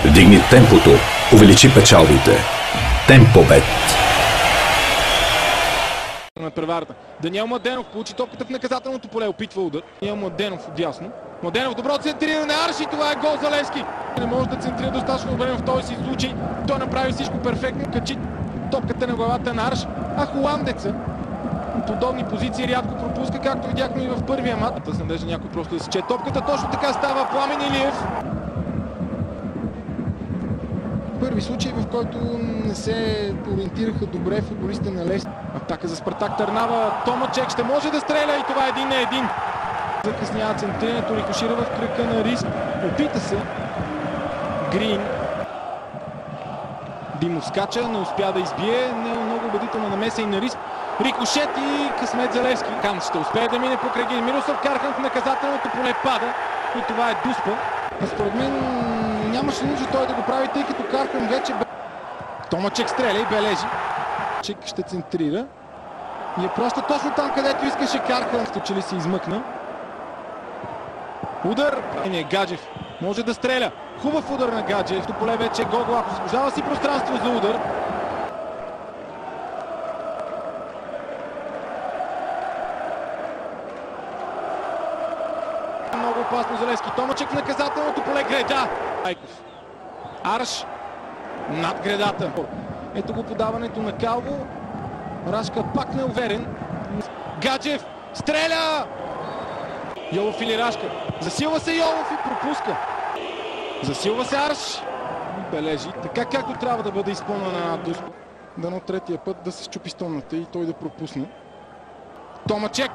Вдигни темпото, увеличи печалбите. Темпобет. На преварата. Даниел Младенов получи топката в наказателното поле, опитва удар. Даниел Младенов отдясно. Младенов добро центриране, Арш, и това е гол за Левски. Не може да центрира достатъчно добре в този си случай. Той направи всичко перфектно, качи топката на главата на Арш, а холандеца подобни позиции рядко пропуска, както видяхме и в първия мат. С надежда някой просто да сече топката. Точно така става Пламен Илиев. Първи случай, в който не се ориентираха добре футболистите на Левски. Атака за Спартак Търнава. Томачек ще може да стреля и това е 1-1. Закъснява центрирането, рикошира в кръка на Риск. Опита се Грин. Димов скача, не успя да избие. Не е много убедителна намеса и на Риск. Рикошет и късмет за Левски. Кан ще успее да мине покрай Грин. Мирослав Кархан в наказателното поле пада и това е Дуспа. Според мен нямаше нужда той да го прави, тъй като Кархан вече... Томачек стреля и бележи. Чек ще центрира. И я праща точно там, където искаше Кархан. Че ли се измъкна. Удар. Гаджев може да стреля. Хубав удар на Гаджев. В поле вече Гого, ако освобождава си пространство за удар. Много опасно за Левски. Томачек в наказателното поле. Греда. Айков. Арш над гредата. Ето го подаването на Калво. Рашка пак неуверен. Гаджев стреля! Йолов или Рашка. Засилва се Йолов и пропуска. Засилва се Арш и бележи. Така както трябва да бъде изпълнена Дуспа. Дано третия път да се счупи стомната и той да пропусне. Томачек.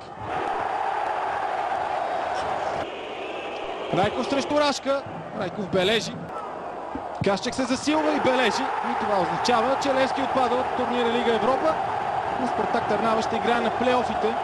Райков срещу Рашка. Райков бележи. Кашчек се засилва и бележи. И това означава, че Левски отпада от турнира Лига Европа. Но Спартак Търнава ще играе на плейофите.